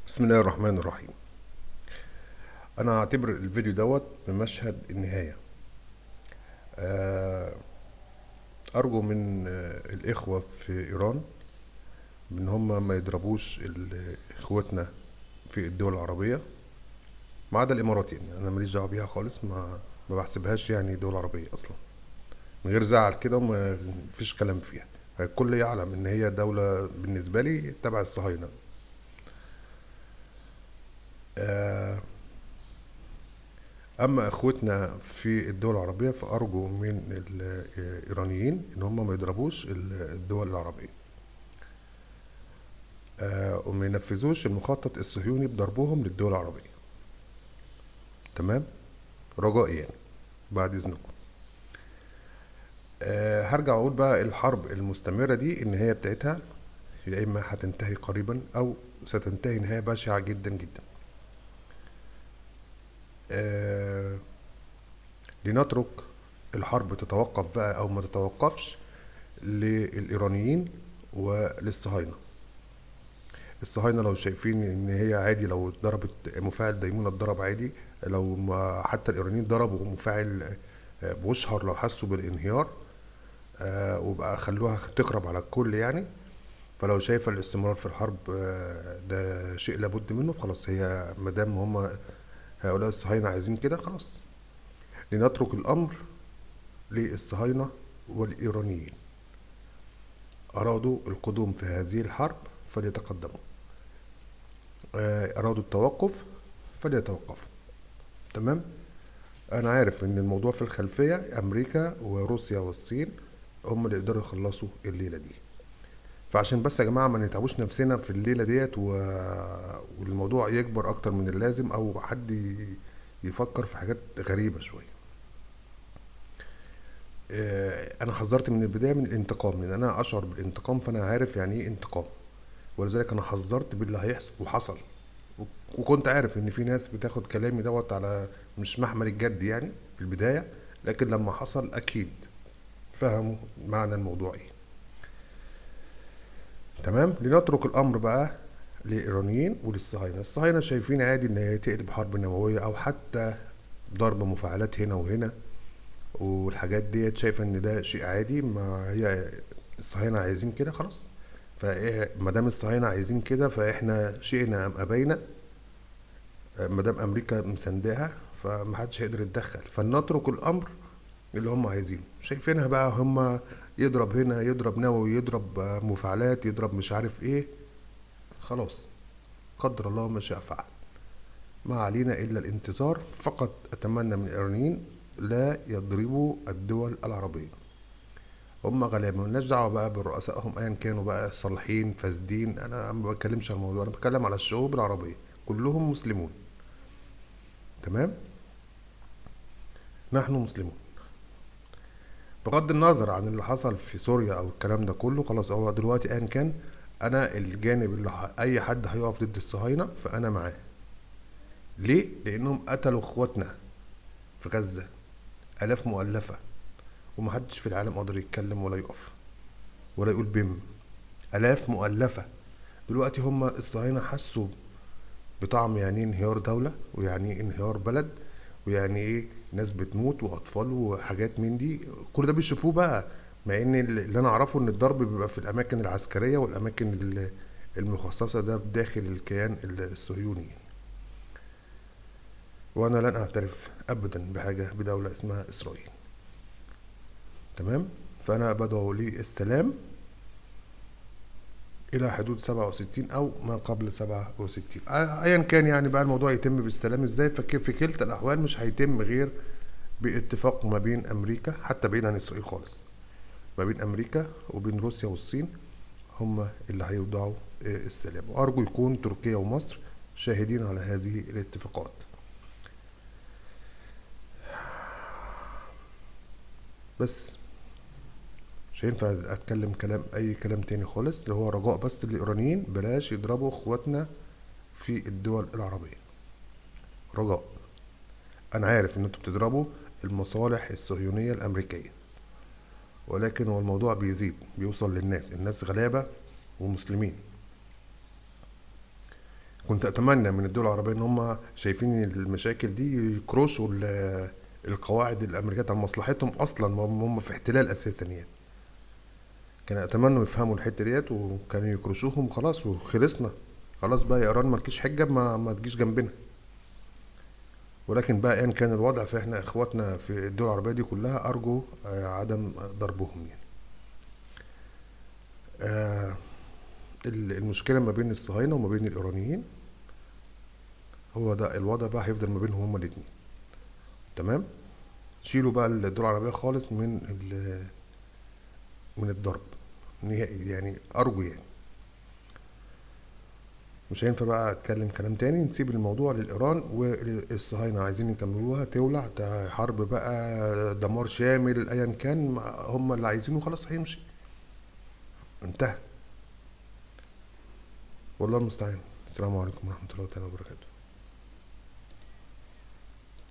بسم الله الرحمن الرحيم. انا هعتبر الفيديو دوت بمشهد النهاية. آه، ارجو من الاخوة في ايران ان هم ما يضربوش اخوتنا في الدول العربية، ما عدا الامارات. يعني انا ماليش دعوة بيها خالص، ما بحسبهاش يعني دول عربية اصلا، من غير زعل كده وما فيش كلام فيها. الكل يعلم ان هي دولة بالنسبة لي تبع الصهاينة. آه، اما اخوتنا في الدول العربيه فارجو من الايرانيين ان هم ما يضربوش الدول العربيه، وما ينفذوش المخطط الصهيوني بضربهم للدول العربيه. تمام، رجائي يعني، بعد اذنكم. هرجع اقول بقى الحرب المستمره دي النهايه بتاعتها يا اما هتنتهي قريبا او ستنتهي نهايه بشعه جدا جدا. آه، لنترك الحرب تتوقف بقى او ما تتوقفش للايرانيين وللصهاينه. الصهاينة لو شايفين ان هي عادي، لو ضربت مفاعل ديمونة اتضرب عادي، لو ما حتى الايرانيين ضربوا مفاعل بوشهر لو حسوا بالانهيار، وبقى خلوها تخرب على الكل يعني. فلو شايفة الاستمرار في الحرب ده شيء لابد منه، خلاص هي مادام هم هؤلاء الصهاينة عايزين كده خلاص، لنترك الامر للصهاينة والايرانيين. ارادوا القدوم في هذه الحرب فليتقدموا، ارادوا التوقف فليتوقفوا. تمام. انا عارف ان الموضوع في الخلفية امريكا وروسيا والصين هم اللي يقدروا يخلصوا الليلة دي. فعشان بس يا جماعة ما نتعبوش نفسنا في الليلة ديت والموضوع يكبر اكتر من اللازم او حد يفكر في حاجات غريبة شوية. انا حذرت من البداية من الانتقام، لان انا اشعر بالانتقام، فانا عارف يعني ايه انتقام. ولذلك انا حذرت باللي هيحصل وحصل. وكنت عارف ان في ناس بتاخد كلامي دوت على مش محمل الجد يعني في البداية، لكن لما حصل اكيد فهموا معنى الموضوع ايه. تمام، لنترك الامر بقى للايرانيين وللصهاينه. الصهاينه شايفين عادي ان هي تقلب حرب نوويه او حتى ضرب مفاعلات هنا وهنا، والحاجات ديت شايفه ان ده شيء عادي. ما هي الصهاينه عايزين كده خلاص، فايه ما دام الصهاينه عايزين كده فاحنا شئنا ام ابينا. ما دام امريكا مسانداها فمحدش هيقدر يتدخل، فلنترك الامر اللي هم عايزينه. شايفينها بقى هم يضرب هنا، يضرب نووي، يضرب مفاعلات، يضرب مش عارف ايه، خلاص قدر الله ما شاء فعل. ما علينا الا الانتظار فقط. اتمنى من الايرانيين لا يضربوا الدول العربيه. هم غلابه، ملناش دعوه بقى برؤسائهم ايا كانوا بقى صالحين فاسدين. انا ما بتكلمش عن الموضوع، انا بتكلم على الشعوب العربيه كلهم مسلمون. تمام، نحن مسلمون. بغض النظر عن اللي حصل في سوريا او الكلام ده كله، خلاص هو دلوقتي ايا كان انا الجانب اللي اي حد هيقف ضد الصهاينه فانا معاه. ليه؟ لانهم قتلوا اخواتنا في غزه الاف مؤلفه، ومحدش في العالم قادر يتكلم ولا يقف ولا يقول بم. الاف مؤلفه. دلوقتي هم الصهاينه حسوا بطعم يعني ايه انهيار دوله، ويعني ايه انهيار بلد، ويعني ايه ناس بتموت واطفال وحاجات من دي. كل ده بيشوفوه بقى. مع ان اللي انا اعرفه ان الضرب بيبقى في الاماكن العسكريه والاماكن المخصصه ده داخل الكيان الصهيوني. وانا لن اعترف ابدا بحاجه بدوله اسمها اسرائيل. تمام. فانا بدعو للسلام الى حدود 67 او ما قبل 67، ايا كان يعني بقى الموضوع يتم بالسلام ازاي. فكيف في كلتا الاحوال مش هيتم غير باتفاق ما بين امريكا، حتى بعيد عن اسرائيل خالص، ما بين امريكا وبين روسيا والصين، هم اللي هيوضعوا السلام. وارجو يكون تركيا ومصر شاهدين على هذه الاتفاقات. بس مش هينفع اتكلم كلام اي كلام تاني خالص، اللي هو رجاء بس للايرانيين بلاش يضربوا اخواتنا في الدول العربيه. رجاء. انا عارف ان انتوا بتضربوا المصالح الصهيونيه الامريكيه، ولكن هو الموضوع بيزيد، بيوصل للناس، الناس غلابه ومسلمين. كنت اتمنى من الدول العربيه ان هم شايفين المشاكل دي يكروسوا القواعد الامريكيه على مصلحتهم اصلا، هم في احتلال اساسا يعني. كان اتمنى يفهموا الحته ديت وكانوا يكرشوهم خلاص وخلصنا. خلاص بقى يا ايران مالكيش حجه، ما تجيش جنبنا. ولكن بقى ان كان الوضع، فاحنا اخواتنا في الدول العربيه دي كلها ارجو عدم ضربهم يعني. آه، المشكله ما بين الصهاينه وما بين الايرانيين، هو ده الوضع بقى هيفضل ما بينهم هما الاتنين. تمام. شيلوا بقى الدول العربيه خالص من الضرب نهائي يعني، ارجو يعني. مش هينفع بقى اتكلم كلام تاني، نسيب الموضوع للايران والصهاينه عايزين يكملوها تولع حرب بقى دمار شامل ايا كان، هم اللي عايزينه خلاص هيمشي، انتهى. والله المستعان. السلام عليكم ورحمه الله تعالى وبركاته.